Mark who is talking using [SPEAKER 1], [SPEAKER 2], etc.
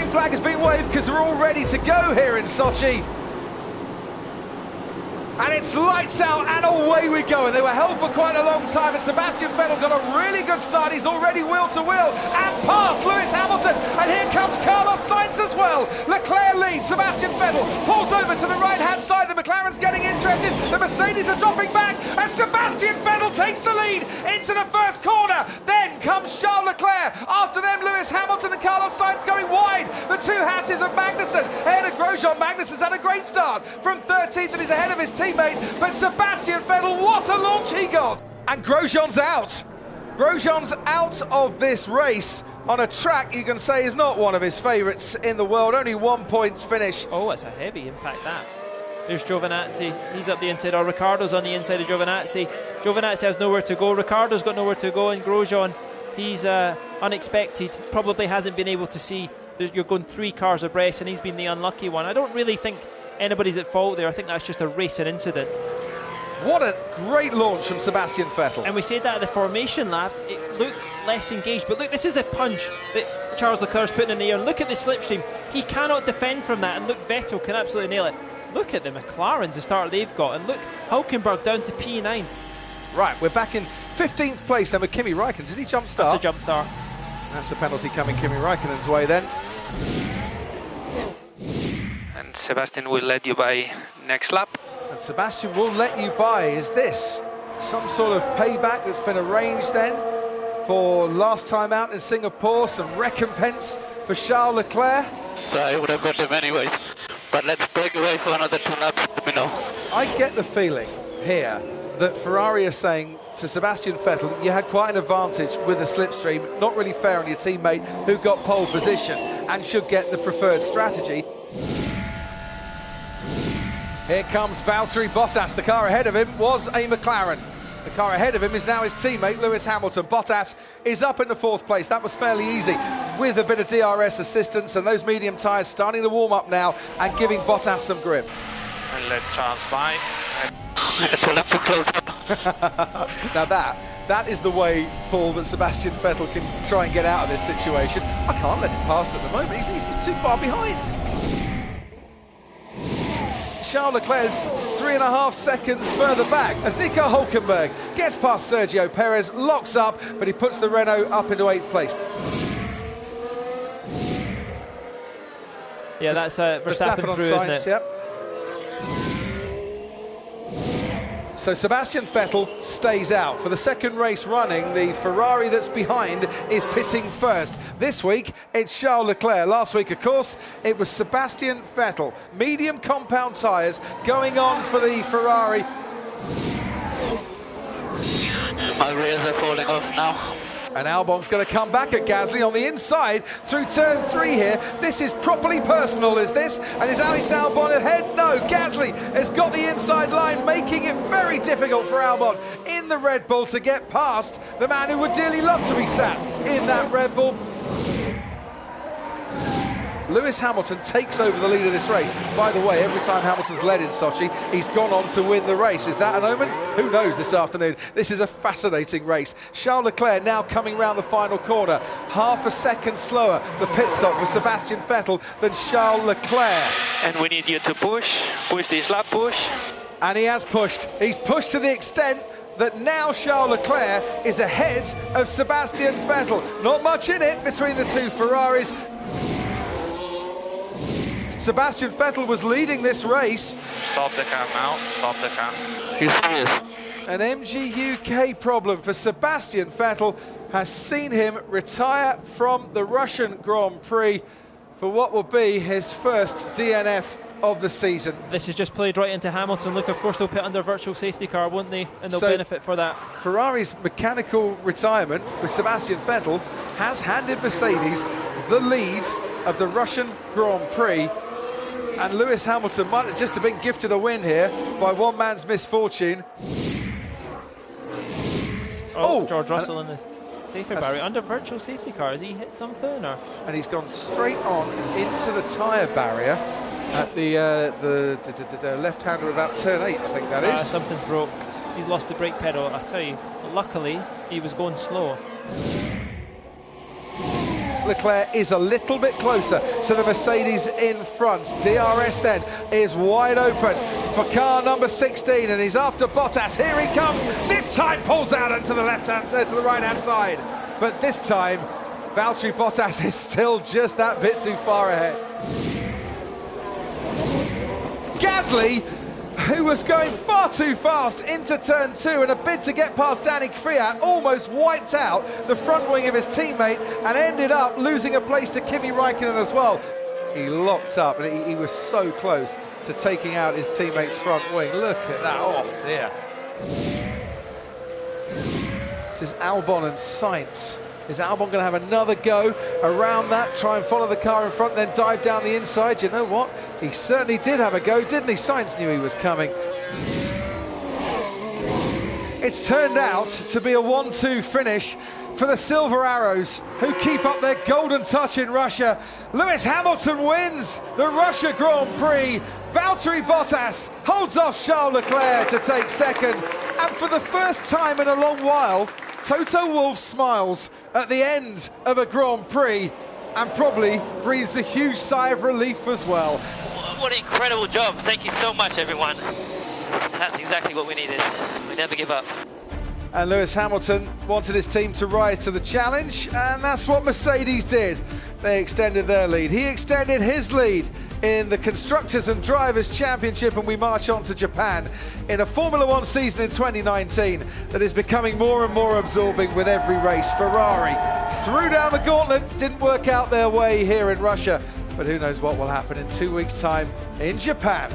[SPEAKER 1] green flag has been waved because we're all ready to go here in Sochi. And it's lights out and away we go. And they were held for quite a long time, and Sebastian Vettel got a really good start. He's already wheel to wheel and past Lewis Hamilton. And here comes Carlos Sainz as well. Leclerc leads, Sebastian Vettel pulls over to the right-hand side. The McLaren's getting interested. The Mercedes are dropping back, and Sebastian Vettel takes the lead into the first corner. Then comes Charles Leclerc. After them, Lewis Hamilton and Carlos Sainz going wide. The two Hasses of Magnussen ahead of Grosjean. Magnussen's had a great start from 13th and he's ahead of his teammate, but Sebastian Vettel, what a launch he got! And Grosjean's out. Grosjean's out of this race on a track you can say is not one of his favourites in the world. Only 1 points finish.
[SPEAKER 2] Oh, it's a heavy impact, that. There's Giovinazzi, he's up the inside, or Ricciardo's on the inside of Giovinazzi. Giovinazzi has nowhere to go, Ricciardo's got nowhere to go, and Grosjean, he's unexpected, probably hasn't been able to see you're going 3 cars abreast, and he's been the unlucky one. I don't really think anybody's at fault there. I think that's just a racing incident.
[SPEAKER 1] What a great launch from Sebastian Vettel.
[SPEAKER 2] And we said that at the formation lap, it looked less engaged, but look, this is a punch that Charles Leclerc's putting in the air. Look at the slipstream, he cannot defend from that, and look, Vettel can absolutely nail it. Look at the McLarens, the start they've got, and look, Hülkenberg down to P9.
[SPEAKER 1] Right, we're back in 15th place then with Kimi Räikkönen. Did he jump start?
[SPEAKER 2] That's a jump start.
[SPEAKER 1] That's a penalty coming Kimi Räikkönen's way then.
[SPEAKER 3] And Sebastian will let you by next lap.
[SPEAKER 1] And Sebastian will let you by. Is this some sort of payback that's been arranged then for last time out in Singapore? Some recompense for Charles Leclerc?
[SPEAKER 3] So I would have got him anyways. But let's break away for another 2 laps, let me know.
[SPEAKER 1] I get the feeling here that Ferrari are saying to Sebastian Vettel, you had quite an advantage with the slipstream, not really fair on your teammate who got pole position and should get the preferred strategy. Here comes Valtteri Bottas. The car ahead of him was a McLaren. The car ahead of him is now his teammate Lewis Hamilton. Bottas is up in the 4th place. That was fairly easy with a bit of DRS assistance, and those medium tyres starting to warm up now and giving Bottas some grip.
[SPEAKER 3] And let Charles by. It's a lap to close up.
[SPEAKER 1] Now that is the way, Paul, that Sebastian Vettel can try and get out of this situation. I can't let him past at the moment. He's too far behind. Charles Leclerc's 3.5 seconds further back as Nico Hülkenberg gets past Sergio Perez, locks up, but he puts the Renault up into 8th place.
[SPEAKER 2] Yeah, that's Verstappen through, isn't it?
[SPEAKER 1] Yep. So Sebastian Vettel stays out. For the 2nd race running, the Ferrari that's behind is pitting first. This week, it's Charles Leclerc. Last week, of course, it was Sebastian Vettel. Medium compound tyres going on for the Ferrari.
[SPEAKER 3] My rears are falling off now.
[SPEAKER 1] And Albon's going to come back at Gasly on the inside through turn 3 here. This is properly personal, is this? And is Alex Albon ahead? No, Gasly has got the inside line, making it very difficult for Albon in the Red Bull to get past the man who would dearly love to be sat in that Red Bull. Lewis Hamilton takes over the lead of this race. By the way, every time Hamilton's led in Sochi, he's gone on to win the race. Is that an omen? Who knows this afternoon? This is a fascinating race. Charles Leclerc now coming round the final corner. Half a second slower, the pit stop for Sebastian Vettel than Charles Leclerc.
[SPEAKER 3] And we need you to push this lap, push.
[SPEAKER 1] And he has pushed. He's pushed to the extent that now Charles Leclerc is ahead of Sebastian Vettel. Not much in it between the two Ferraris. Sebastian Vettel was leading this race.
[SPEAKER 3] Stop the car now, stop the car. He's serious.
[SPEAKER 1] An MG UK problem for Sebastian Vettel has seen him retire from the Russian Grand Prix for what will be his first DNF of the season.
[SPEAKER 2] This has just played right into Hamilton. Look, of course they'll put under virtual safety car, won't they? And they'll benefit for that.
[SPEAKER 1] Ferrari's mechanical retirement with Sebastian Vettel has handed Mercedes the lead of the Russian Grand Prix. And Lewis Hamilton might just have been gifted a win here by one man's misfortune.
[SPEAKER 2] Oh, George Russell in the safety barrier. Under virtual safety car, has he hit something? Or?
[SPEAKER 1] And he's gone straight on into the tyre barrier at the left-hander about turn 8, I think that is.
[SPEAKER 2] Something's broke. He's lost the brake pedal, I tell you. Luckily, he was going slow.
[SPEAKER 1] Leclerc is a little bit closer to the Mercedes in front. DRS then is wide open for car number 16, and he's after Bottas. Here he comes. This time pulls out into the to the right-hand side, but this time Valtteri Bottas is still just that bit too far ahead. Gasly, who was going far too fast into turn 2 in a bid to get past Danny Kvyat, almost wiped out the front wing of his teammate and ended up losing a place to Kimi Räikkönen as well. He locked up and he was so close to taking out his teammate's front wing. Look at that, oh dear. This is Albon and Sainz. Is Albon going to have another go around that, try and follow the car in front, then dive down the inside? You know what? He certainly did have a go, didn't he? Sainz knew he was coming. It's turned out to be a 1-2 finish for the Silver Arrows, who keep up their golden touch in Russia. Lewis Hamilton wins the Russia Grand Prix. Valtteri Bottas holds off Charles Leclerc to take second. And for the first time in a long while, Toto Wolff smiles at the end of a Grand Prix and probably breathes a huge sigh of relief as well.
[SPEAKER 4] What an incredible job. Thank you so much, everyone. That's exactly what we needed. We never give up.
[SPEAKER 1] And Lewis Hamilton wanted his team to rise to the challenge, and that's what Mercedes did. They extended their lead. He extended his lead in the Constructors and Drivers' Championship, and we march on to Japan in a Formula One season in 2019 that is becoming more and more absorbing with every race. Ferrari threw down the gauntlet, didn't work out their way here in Russia, but who knows what will happen in 2 weeks' time in Japan.